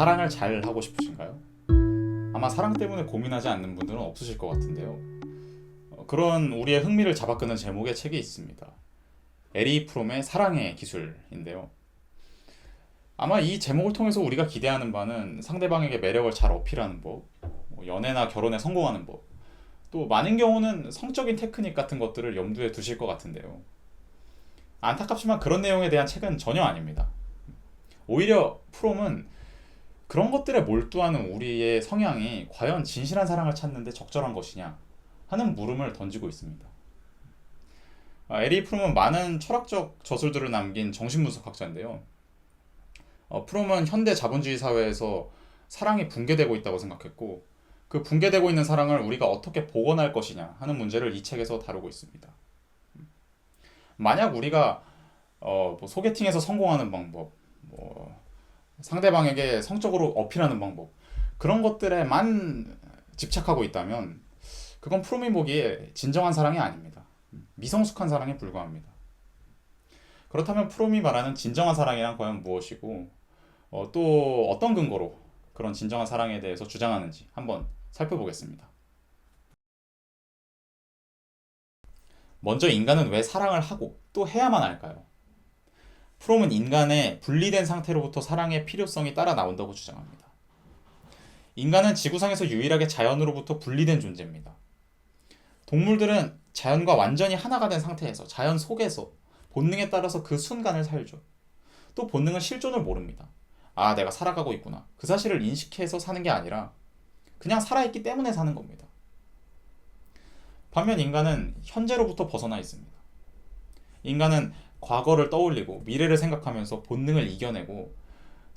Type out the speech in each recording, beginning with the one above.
사랑을 잘 하고 싶으신가요? 아마 사랑 때문에 고민하지 않는 분들은 없으실 것 같은데요. 그런 우리의 흥미를 잡아끄는 제목의 책이 있습니다. 에리 프롬의 사랑의 기술인데요. 아마 이 제목을 통해서 우리가 기대하는 바는 상대방에게 매력을 잘 어필하는 법, 연애나 결혼에 성공하는 법, 또 많은 경우는 성적인 테크닉 같은 것들을 염두에 두실 것 같은데요. 안타깝지만 그런 내용에 대한 책은 전혀 아닙니다. 오히려 프롬은 그런 것들에 몰두하는 우리의 성향이 과연 진실한 사랑을 찾는데 적절한 것이냐 하는 물음을 던지고 있습니다. 에리 프롬은 많은 철학적 저술들을 남긴 정신분석학자인데요. 프롬은 현대 자본주의 사회에서 사랑이 붕괴되고 있다고 생각했고, 그 붕괴되고 있는 사랑을 우리가 어떻게 복원할 것이냐 하는 문제를 이 책에서 다루고 있습니다. 만약 우리가 뭐 소개팅에서 성공하는 방법, 뭐 상대방에게 성적으로 어필하는 방법, 그런 것들에만 집착하고 있다면 그건 프롬이 보기에 진정한 사랑이 아닙니다. 미성숙한 사랑에 불과합니다. 그렇다면 프롬이 말하는 진정한 사랑이란 과연 무엇이고, 또 어떤 근거로 그런 진정한 사랑에 대해서 주장하는지 한번 살펴보겠습니다. 먼저 인간은 왜 사랑을 하고 또 해야만 할까요? 프롬은 인간의 분리된 상태로부터 사랑의 필요성이 따라 나온다고 주장합니다. 인간은 지구상에서 유일하게 자연으로부터 분리된 존재입니다. 동물들은 자연과 완전히 하나가 된 상태에서 자연 속에서 본능에 따라서 그 순간을 살죠. 또 본능은 실존을 모릅니다. 아, 내가 살아가고 있구나. 그 사실을 인식해서 사는 게 아니라 그냥 살아있기 때문에 사는 겁니다. 반면 인간은 현재로부터 벗어나 있습니다. 인간은 과거를 떠올리고 미래를 생각하면서 본능을 이겨내고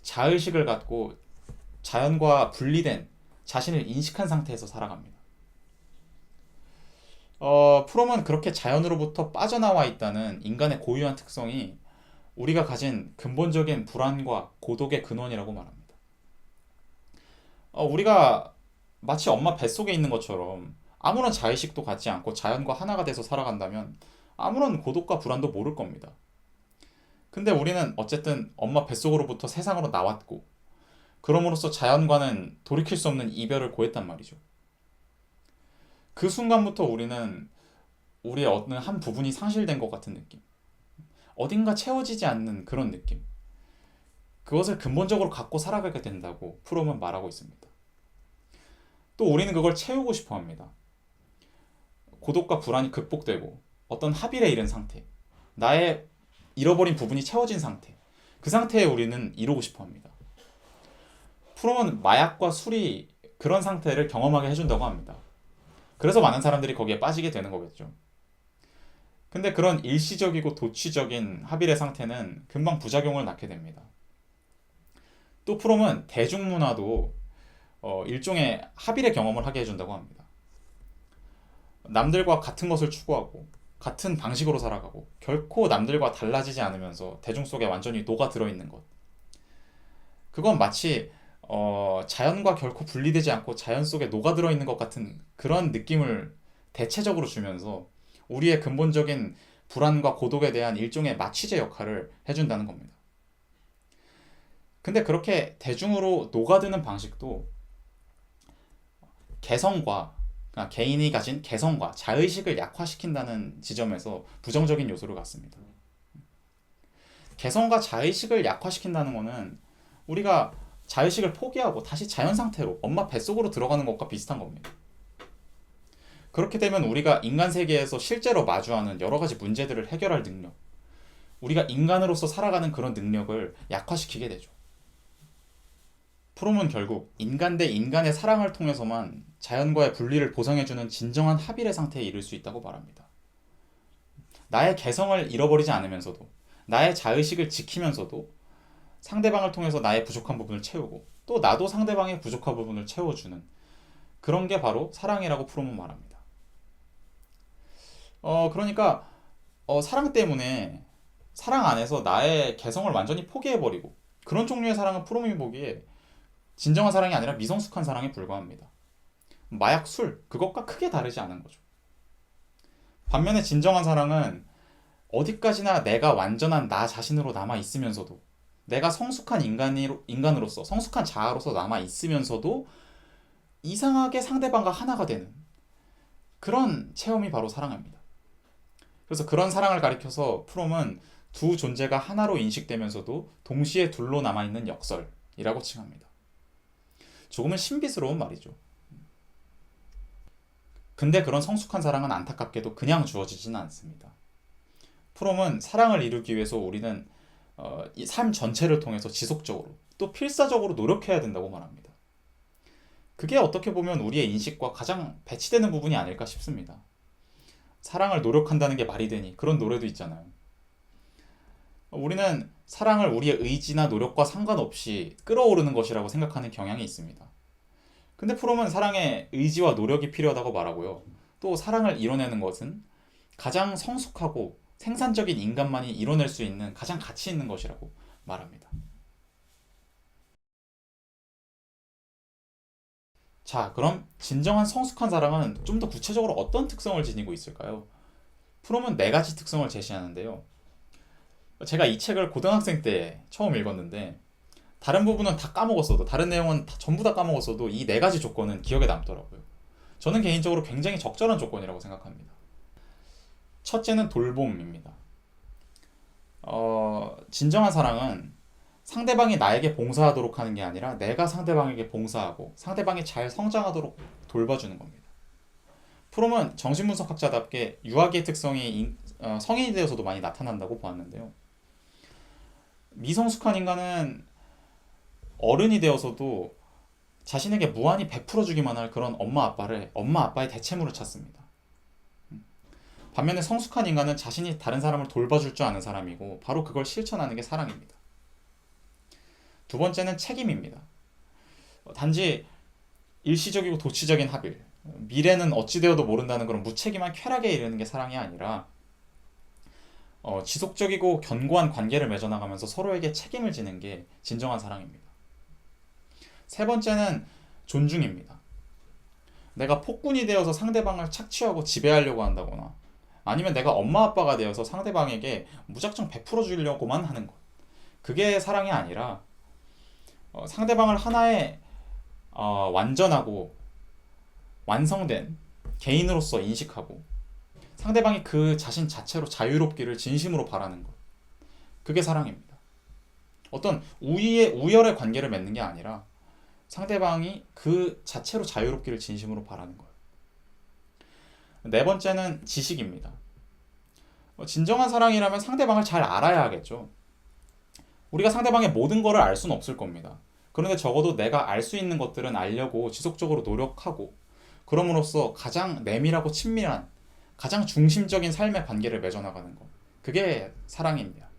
자의식을 갖고 자연과 분리된 자신을 인식한 상태에서 살아갑니다. 프롬은 그렇게 자연으로부터 빠져나와 있다는 인간의 고유한 특성이 우리가 가진 근본적인 불안과 고독의 근원이라고 말합니다. 우리가 마치 엄마 뱃속에 있는 것처럼 아무런 자의식도 갖지 않고 자연과 하나가 돼서 살아간다면 아무런 고독과 불안도 모를 겁니다. 근데 우리는 어쨌든 엄마 뱃속으로부터 세상으로 나왔고, 그럼으로써 자연과는 돌이킬 수 없는 이별을 고했단 말이죠. 그 순간부터 우리는 우리의 어느 한 부분이 상실된 것 같은 느낌, 어딘가 채워지지 않는 그런 느낌, 그것을 근본적으로 갖고 살아가게 된다고 프롬은 말하고 있습니다. 또 우리는 그걸 채우고 싶어 합니다. 고독과 불안이 극복되고 어떤 합일에 이른 상태, 나의 잃어버린 부분이 채워진 상태, 그 상태에 우리는 이루고 싶어 합니다. 프롬은 마약과 술이 그런 상태를 경험하게 해준다고 합니다. 그래서 많은 사람들이 거기에 빠지게 되는 거겠죠. 근데 그런 일시적이고 도취적인 합일의 상태는 금방 부작용을 낳게 됩니다. 또 프롬은 대중문화도 일종의 합일의 경험을 하게 해준다고 합니다. 남들과 같은 것을 추구하고 같은 방식으로 살아가고 결코 남들과 달라지지 않으면서 대중 속에 완전히 녹아들어 있는 것. 그건 마치 자연과 결코 분리되지 않고 자연 속에 녹아들어 있는 것 같은 그런 느낌을 대체적으로 주면서 우리의 근본적인 불안과 고독에 대한 일종의 마취제 역할을 해준다는 겁니다. 근데 그렇게 대중으로 녹아드는 방식도 개성과, 그러니까 개인이 가진 개성과 자의식을 약화시킨다는 지점에서 부정적인 요소를 갖습니다. 개성과 자의식을 약화시킨다는 것은 우리가 자의식을 포기하고 다시 자연 상태로 엄마 뱃속으로 들어가는 것과 비슷한 겁니다. 그렇게 되면 우리가 인간 세계에서 실제로 마주하는 여러 가지 문제들을 해결할 능력, 우리가 인간으로서 살아가는 그런 능력을 약화시키게 되죠. 프롬은 결국 인간 대 인간의 사랑을 통해서만 자연과의 분리를 보상해주는 진정한 합일의 상태에 이를 수 있다고 말합니다. 나의 개성을 잃어버리지 않으면서도, 나의 자의식을 지키면서도 상대방을 통해서 나의 부족한 부분을 채우고 또 나도 상대방의 부족한 부분을 채워주는 그런 게 바로 사랑이라고 프롬은 말합니다. 그러니까 사랑 때문에 사랑 안에서 나의 개성을 완전히 포기해버리고 그런 종류의 사랑은 프롬이 보기에 진정한 사랑이 아니라 미성숙한 사랑에 불과합니다. 마약, 술, 그것과 크게 다르지 않은 거죠. 반면에 진정한 사랑은 어디까지나 내가 완전한 나 자신으로 남아 있으면서도 내가 성숙한 인간으로서, 성숙한 자아로서 남아 있으면서도 이상하게 상대방과 하나가 되는 그런 체험이 바로 사랑입니다. 그래서 그런 사랑을 가리켜서 프롬은 두 존재가 하나로 인식되면서도 동시에 둘로 남아있는 역설이라고 칭합니다. 조금은 신비스러운 말이죠. 근데 그런 성숙한 사랑은 안타깝게도 그냥 주어지지는 않습니다. 프롬은 사랑을 이루기 위해서 우리는 이 삶 전체를 통해서 지속적으로 또 필사적으로 노력해야 된다고 말합니다. 그게 어떻게 보면 우리의 인식과 가장 배치되는 부분이 아닐까 싶습니다. 사랑을 노력한다는 게 말이 되니 그런 노래도 있잖아요. 우리는 사랑을 우리의 의지나 노력과 상관없이 끌어오르는 것이라고 생각하는 경향이 있습니다. 근데 프롬은 사랑에 의지와 노력이 필요하다고 말하고요. 또 사랑을 이뤄내는 것은 가장 성숙하고 생산적인 인간만이 이뤄낼 수 있는 가장 가치 있는 것이라고 말합니다. 자, 그럼 진정한 성숙한 사랑은 좀 더 구체적으로 어떤 특성을 지니고 있을까요? 프롬은 네 가지 특성을 제시하는데요. 제가 이 책을 고등학생 때 처음 읽었는데 다른 부분은 다 까먹었어도 다른 내용은 전부 다 까먹었어도 이 네 가지 조건은 기억에 남더라고요. 저는 개인적으로 굉장히 적절한 조건이라고 생각합니다. 첫째는 돌봄입니다. 진정한 사랑은 상대방이 나에게 봉사하도록 하는 게 아니라 내가 상대방에게 봉사하고 상대방이 잘 성장하도록 돌봐주는 겁니다. 프롬은 정신분석학자답게 유아기의 특성이 성인이 되어서도 많이 나타난다고 보았는데요. 미성숙한 인간은 어른이 되어서도 자신에게 무한히 베풀어주기만 할 그런 엄마 아빠의 대체물을 찾습니다. 반면에 성숙한 인간은 자신이 다른 사람을 돌봐줄 줄 아는 사람이고 바로 그걸 실천하는 게 사랑입니다. 두 번째는 책임입니다. 단지 일시적이고 도치적인 합일, 미래는 어찌 되어도 모른다는 그런 무책임한 쾌락에 이르는 게 사랑이 아니라 지속적이고 견고한 관계를 맺어나가면서 서로에게 책임을 지는 게 진정한 사랑입니다. 세 번째는 존중입니다. 내가 폭군이 되어서 상대방을 착취하고 지배하려고 한다거나 아니면 내가 엄마 아빠가 되어서 상대방에게 무작정 베풀어 주려고만 하는 것. 그게 사랑이 아니라 상대방을 하나의 완전하고 완성된 개인으로서 인식하고 상대방이 그 자신 자체로 자유롭기를 진심으로 바라는 것. 그게 사랑입니다. 어떤 우열의 관계를 맺는 게 아니라 상대방이 그 자체로 자유롭기를 진심으로 바라는 거예요. 네 번째는 지식입니다. 진정한 사랑이라면 상대방을 잘 알아야 하겠죠. 우리가 상대방의 모든 것을 알 수는 없을 겁니다. 그런데 적어도 내가 알 수 있는 것들은 알려고 지속적으로 노력하고 그럼으로써 가장 내밀하고 친밀한 가장 중심적인 삶의 관계를 맺어나가는 것. 그게 사랑입니다.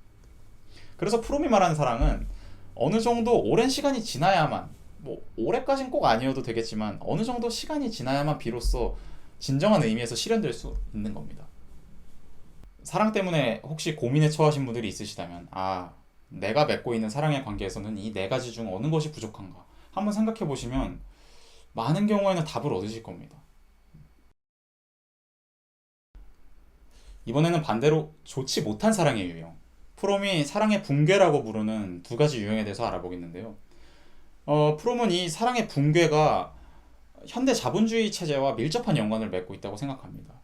그래서 프롬이 말하는 사랑은 어느 정도 오랜 시간이 지나야만 올해까진 꼭 아니어도 되겠지만 어느 정도 시간이 지나야만 비로소 진정한 의미에서 실현될 수 있는 겁니다. 사랑 때문에 혹시 고민에 처하신 분들이 있으시다면 내가 맺고 있는 사랑의 관계에서는 이 네 가지 중 어느 것이 부족한가 한번 생각해 보시면 많은 경우에는 답을 얻으실 겁니다. 이번에는 반대로 좋지 못한 사랑의 유형, 프롬이 사랑의 붕괴라고 부르는 두 가지 유형에 대해서 알아보겠는데요. 프롬은 이 사랑의 붕괴가 현대 자본주의 체제와 밀접한 연관을 맺고 있다고 생각합니다.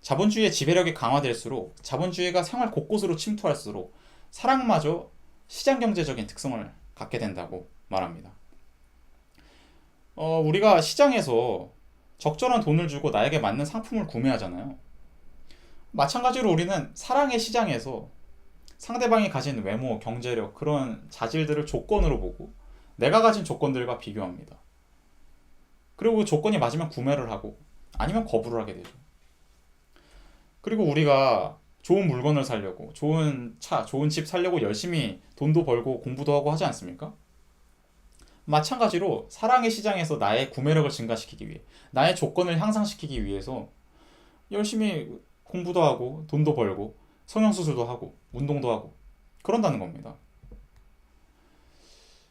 자본주의의 지배력이 강화될수록 자본주의가 생활 곳곳으로 침투할수록 사랑마저 시장 경제적인 특성을 갖게 된다고 말합니다. 우리가 시장에서 적절한 돈을 주고 나에게 맞는 상품을 구매하잖아요. 마찬가지로 우리는 사랑의 시장에서 상대방이 가진 외모, 경제력, 그런 자질들을 조건으로 보고 내가 가진 조건들과 비교합니다. 그리고 그 조건이 맞으면 구매를 하고 아니면 거부를 하게 되죠. 그리고 우리가 좋은 물건을 사려고 좋은 차, 좋은 집 사려고 열심히 돈도 벌고 공부도 하고 하지 않습니까? 마찬가지로 사랑의 시장에서 나의 구매력을 증가시키기 위해 나의 조건을 향상시키기 위해서 열심히 공부도 하고 돈도 벌고 성형수술도 하고 운동도 하고 그런다는 겁니다.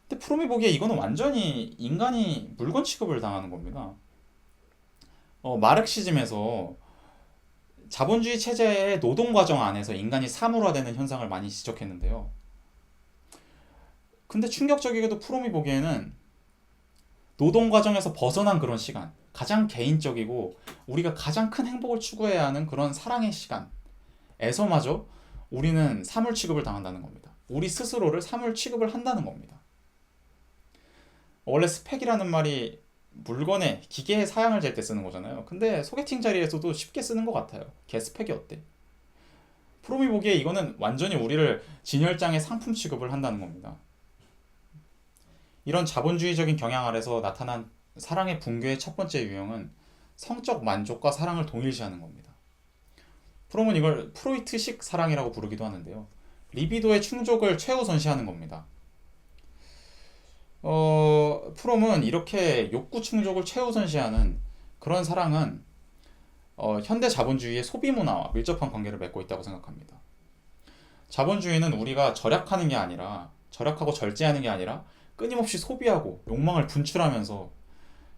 근데 프롬이 보기에 이거는 완전히 인간이 물건 취급을 당하는 겁니다. 마르크시즘에서 자본주의 체제의 노동 과정 안에서 인간이 사물화되는 현상을 많이 지적했는데요. 근데 충격적이게도 프롬이 보기에는 노동 과정에서 벗어난 그런 시간, 가장 개인적이고 우리가 가장 큰 행복을 추구해야 하는 그런 사랑의 시간에서마저 우리는 사물 취급을 당한다는 겁니다. 우리 스스로를 사물 취급을 한다는 겁니다. 원래 스펙이라는 말이 물건에 기계에 사양을 잴 때 쓰는 거잖아요. 근데 소개팅 자리에서도 쉽게 쓰는 것 같아요. 걔 스펙이 어때? 프롬이 보기에 이거는 완전히 우리를 진열장의 상품 취급을 한다는 겁니다. 이런 자본주의적인 경향 아래서 나타난 사랑의 붕괴의 첫 번째 유형은 성적 만족과 사랑을 동일시하는 겁니다. 프롬은 이걸 프로이트식 사랑이라고 부르기도 하는데요. 리비도의 충족을 최우선시하는 겁니다. 프롬은 이렇게 욕구 충족을 최우선시하는 그런 사랑은 현대 자본주의의 소비 문화와 밀접한 관계를 맺고 있다고 생각합니다. 자본주의는 우리가 절약하고 절제하는 게 아니라 끊임없이 소비하고 욕망을 분출하면서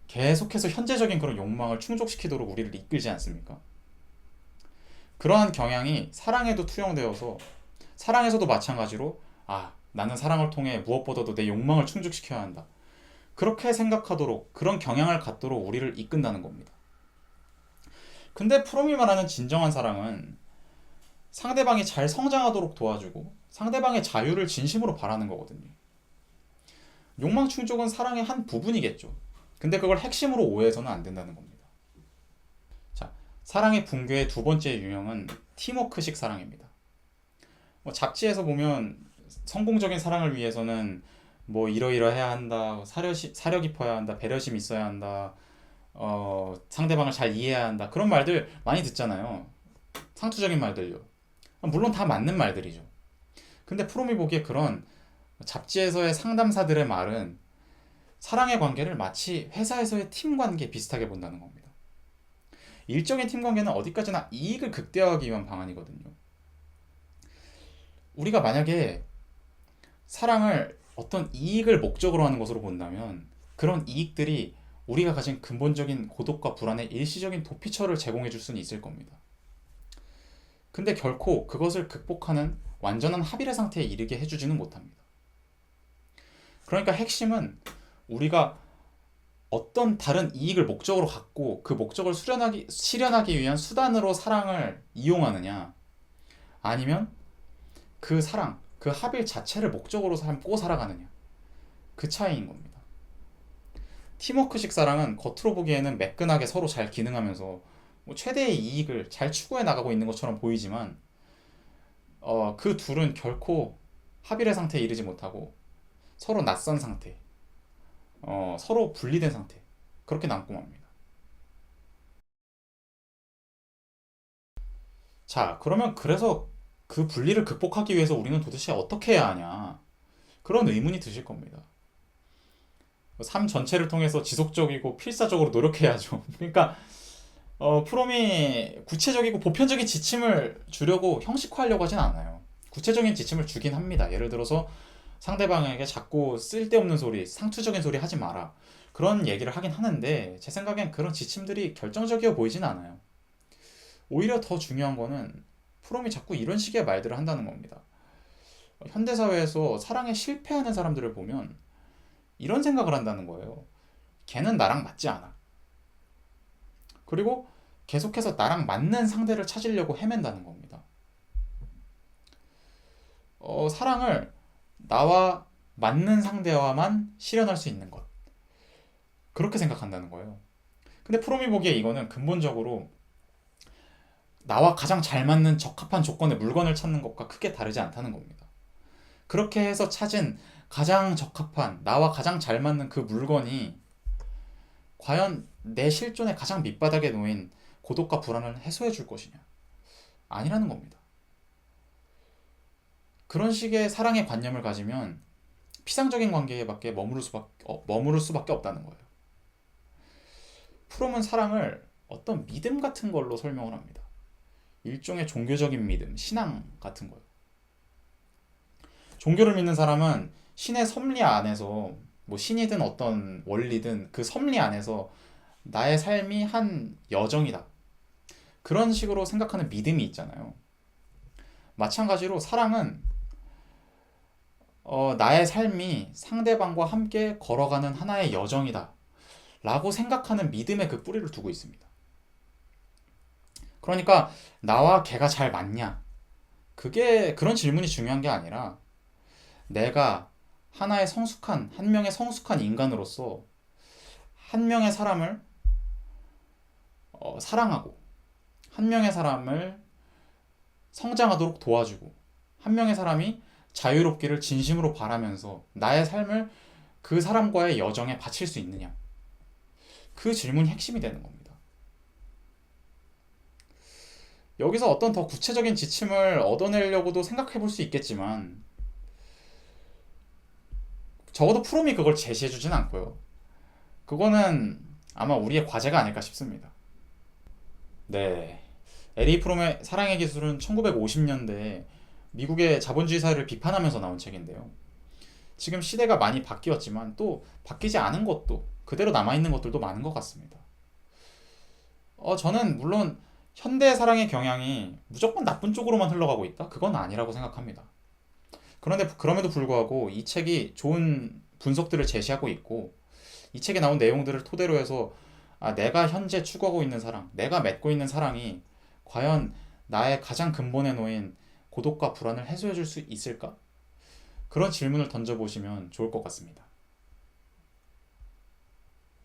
계속해서 현재적인 그런 욕망을 충족시키도록 우리를 이끌지 않습니까? 그러한 경향이 사랑에도 투영되어서 사랑에서도 마찬가지로 나는 사랑을 통해 무엇보다도 내 욕망을 충족시켜야 한다. 그렇게 생각하도록 그런 경향을 갖도록 우리를 이끈다는 겁니다. 근데 프롬이 말하는 진정한 사랑은 상대방이 잘 성장하도록 도와주고 상대방의 자유를 진심으로 바라는 거거든요. 욕망 충족은 사랑의 한 부분이겠죠. 근데 그걸 핵심으로 오해해서는 안 된다는 겁니다. 자, 사랑의 붕괴의 두 번째 유형은 팀워크식 사랑입니다. 잡지에서 보면 성공적인 사랑을 위해서는 이러이러해야 한다, 사려 깊어야 한다, 배려심 있어야 한다, 상대방을 잘 이해해야 한다, 그런 말들 많이 듣잖아요. 상투적인 말들요. 물론 다 맞는 말들이죠. 근데 프롬이 보기에 그런 잡지에서의 상담사들의 말은 사랑의 관계를 마치 회사에서의 팀 관계 비슷하게 본다는 겁니다. 일적인 팀 관계는 어디까지나 이익을 극대화하기 위한 방안이거든요. 우리가 만약에 사랑을 어떤 이익을 목적으로 하는 것으로 본다면 그런 이익들이 우리가 가진 근본적인 고독과 불안의 일시적인 도피처를 제공해 줄 수는 있을 겁니다. 근데 결코 그것을 극복하는 완전한 합일의 상태에 이르게 해주지는 못합니다. 그러니까 핵심은 우리가 어떤 다른 이익을 목적으로 갖고 그 목적을 실현하기 위한 수단으로 사랑을 이용하느냐, 아니면 그 사랑, 그 합일 자체를 목적으로 삼고 살아가느냐, 그 차이인 겁니다. 팀워크식 사랑은 겉으로 보기에는 매끈하게 서로 잘 기능하면서 최대의 이익을 잘 추구해 나가고 있는 것처럼 보이지만 그 둘은 결코 합일의 상태에 이르지 못하고 서로 낯선 상태, 서로 분리된 상태, 그렇게 남고 맙니다. 자, 그래서 그 분리를 극복하기 위해서 우리는 도대체 어떻게 해야 하냐, 그런 의문이 드실 겁니다. 삶 전체를 통해서 지속적이고 필사적으로 노력해야죠. 그러니까 프롬이 구체적이고 보편적인 지침을 주려고 형식화하려고 하진 않아요. 구체적인 지침을 주긴 합니다. 예를 들어서 상대방에게 자꾸 쓸데없는 소리, 상투적인 소리 하지 마라, 그런 얘기를 하긴 하는데 제 생각엔 그런 지침들이 결정적이어 보이진 않아요. 오히려 더 중요한 거는 프롬이 자꾸 이런 식의 말들을 한다는 겁니다. 현대사회에서 사랑에 실패하는 사람들을 보면 이런 생각을 한다는 거예요. 걔는 나랑 맞지 않아. 그리고 계속해서 나랑 맞는 상대를 찾으려고 헤맨다는 겁니다. 사랑을 나와 맞는 상대와만 실현할 수 있는 것, 그렇게 생각한다는 거예요. 근데 프롬이 보기에 이거는 근본적으로 나와 가장 잘 맞는 적합한 조건의 물건을 찾는 것과 크게 다르지 않다는 겁니다. 그렇게 해서 찾은 가장 적합한, 나와 가장 잘 맞는 그 물건이 과연 내 실존의 가장 밑바닥에 놓인 고독과 불안을 해소해 줄 것이냐? 아니라는 겁니다. 그런 식의 사랑의 관념을 가지면 피상적인 관계에밖에 머무를 수밖에 없다는 거예요. 프롬은 사랑을 어떤 믿음 같은 걸로 설명을 합니다. 일종의 종교적인 믿음, 신앙 같은 거예요. 종교를 믿는 사람은 신의 섭리 안에서, 신이든 어떤 원리든 그 섭리 안에서 나의 삶이 한 여정이다, 그런 식으로 생각하는 믿음이 있잖아요. 마찬가지로 사랑은 나의 삶이 상대방과 함께 걸어가는 하나의 여정이다 라고 생각하는 믿음의 그 뿌리를 두고 있습니다. 그러니까 나와 걔가 잘 맞냐? 그게 그런 질문이 중요한 게 아니라 내가 한 명의 성숙한 인간으로서 한 명의 사람을 사랑하고 한 명의 사람을 성장하도록 도와주고 한 명의 사람이 자유롭기를 진심으로 바라면서 나의 삶을 그 사람과의 여정에 바칠 수 있느냐. 그 질문이 핵심이 되는 겁니다. 여기서 어떤 더 구체적인 지침을 얻어내려고도 생각해 볼 수 있겠지만 적어도 프롬이 그걸 제시해 주진 않고요. 그거는 아마 우리의 과제가 아닐까 싶습니다. 네. 에리 프롬의 사랑의 기술은 1950년대에 미국의 자본주의 사회를 비판하면서 나온 책인데요. 지금 시대가 많이 바뀌었지만 또 바뀌지 않은 것도 그대로 남아있는 것들도 많은 것 같습니다. 저는 물론 현대 사랑의 경향이 무조건 나쁜 쪽으로만 흘러가고 있다? 그건 아니라고 생각합니다. 그런데 그럼에도 불구하고 이 책이 좋은 분석들을 제시하고 있고 이 책에 나온 내용들을 토대로 해서 내가 현재 추구하고 있는 사랑, 내가 맺고 있는 사랑이 과연 나의 가장 근본에 놓인 고독과 불안을 해소해 줄 수 있을까? 그런 질문을 던져보시면 좋을 것 같습니다.